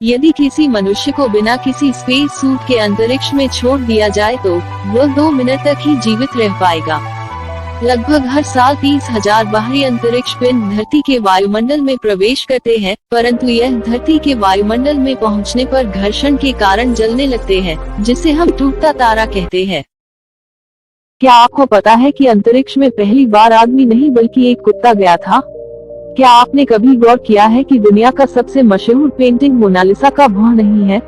यदि किसी मनुष्य को बिना किसी स्पेस सूट के अंतरिक्ष में छोड़ दिया जाए तो वह 2 मिनट तक ही जीवित रह पाएगा। लगभग हर साल 30,000 बाहरी अंतरिक्ष पिंड धरती के वायुमंडल में प्रवेश करते हैं, परंतु यह धरती के वायुमंडल में पहुंचने पर घर्षण के कारण जलने लगते हैं, जिसे हम टूटता तारा कहते हैं। क्या आपको पता है कि अंतरिक्ष में पहली बार आदमी नहीं बल्कि एक कुत्ता गया था? क्या आपने कभी गौर किया है कि दुनिया का सबसे मशहूर पेंटिंग मोनालिसा का भुआ नहीं है?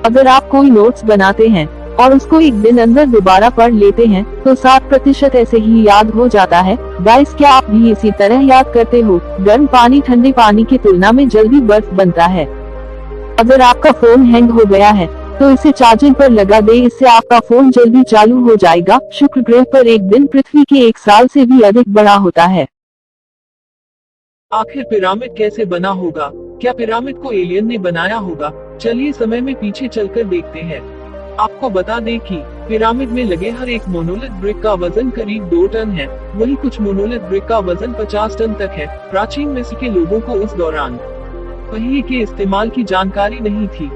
अगर आप कोई नोट्स बनाते हैं और उसको एक दिन अंदर दोबारा पढ़ लेते हैं तो 60% ऐसे ही याद हो जाता है। गाइस, क्या आप भी इसी तरह याद करते हो? गर्म पानी ठंडे पानी की तुलना में जल्दी बर्फ बनता है। अगर आपका फोन हैंग हो गया है तो इसे चार्जिंग पर लगा दे, इससे आपका फोन जल्दी चालू हो जाएगा। शुक्र ग्रह पर एक दिन पृथ्वी के 1 साल से भी अधिक बड़ा होता है। आखिर पिरामिड कैसे बना होगा? क्या पिरामिड को एलियन ने बनाया होगा? चलिए समय में पीछे चलकर देखते हैं। आपको बता दें कि पिरामिड में लगे हर एक मोनोलिथ ब्रिक का वजन करीब 2 टन है। वहीं कुछ मोनोलिथ ब्रिक का वजन 50 टन तक है। प्राचीन मिस्र के लोगों को उस दौरान पहिए के इस्तेमाल की जानकारी नहीं थी।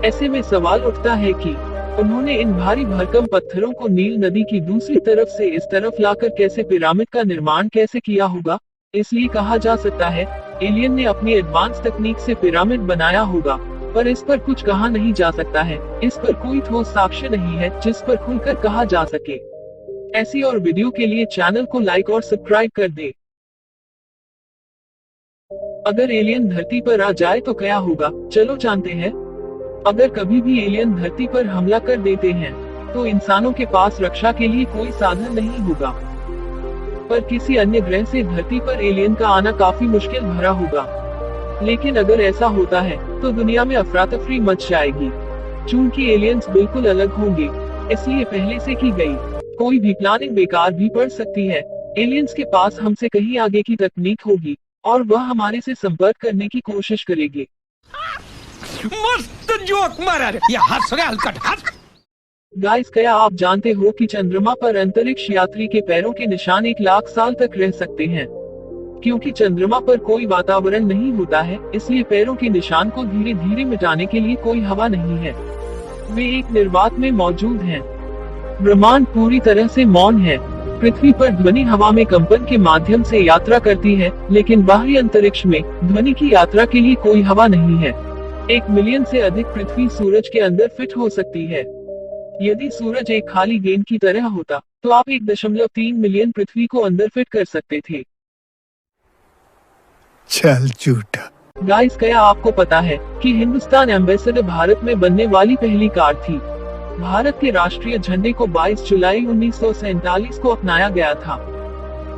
ऐसे में सवाल उठता है कि उन्होंने इन भारी भरकम पत्थरों को नील नदी की दूसरी तरफ से इस तरफ लाकर कैसे पिरामिड का निर्माण कैसे किया होगा? इसलिए कहा जा सकता है एलियन ने अपनी एडवांस तकनीक से पिरामिड बनाया होगा, पर इस पर कुछ कहा नहीं जा सकता है। इस पर कोई ठोस साक्ष्य नहीं है जिस पर खुलकर कहा जा सके। ऐसी और वीडियो के लिए चैनल को लाइक और सब्सक्राइब कर दे। अगर एलियन धरती पर आ जाए तो क्या होगा, चलो जानते हैं। अगर कभी भी एलियन धरती पर हमला कर देते हैं तो इंसानों के पास रक्षा के लिए कोई साधन नहीं होगा, पर किसी अन्य ग्रह से धरती पर एलियन का आना काफी मुश्किल भरा होगा। लेकिन अगर ऐसा होता है तो दुनिया में अफरा तफरी मच जाएगी। चूंकि एलियंस बिल्कुल अलग होंगे, इसलिए पहले से की गई कोई भी प्लानिंग बेकार भी पड़ सकती है। एलियंस के पास हमसे कहीं आगे की तकनीक होगी और वह हमारे से संपर्क करने की कोशिश करेंगे। मस्त जोक मारा रे, ये हंस रहा हलकट हंस। गाइस, क्या आप जानते हो कि चंद्रमा पर अंतरिक्ष यात्री के पैरों के निशान 1 लाख साल तक रह सकते हैं? क्योंकि चंद्रमा पर कोई वातावरण नहीं होता है, इसलिए पैरों के निशान को धीरे धीरे मिटाने के लिए कोई हवा नहीं है। वे एक निर्वात में मौजूद हैं। ब्रह्मांड पूरी तरह से मौन है। पृथ्वी पर ध्वनि हवा में कंपन के माध्यम से यात्रा करती है, लेकिन बाहरी अंतरिक्ष में ध्वनि की यात्रा के लिए कोई हवा नहीं है। 1 मिलियन से अधिक पृथ्वी सूरज के अंदर फिट हो सकती है। यदि सूरज एक खाली गेंद की तरह होता तो आप 1.3 मिलियन पृथ्वी को अंदर फिट कर सकते थे। चल झूठा। गाइस, क्या आपको पता है कि हिंदुस्तान एम्बेसडर भारत में बनने वाली पहली कार थी? भारत के राष्ट्रीय झंडे को 22 जुलाई 1947 को अपनाया गया था।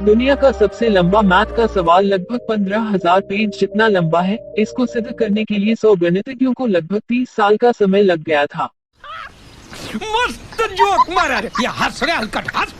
दुनिया का सबसे लंबा मैथ का सवाल लगभग 15,000 पेज जितना लंबा है। इसको सिद्ध करने के लिए 100 गणितज्ञों को लगभग 30 साल का समय लग गया था। मस्त जोक मारा रे, ये हंस रहा हलकट हंस।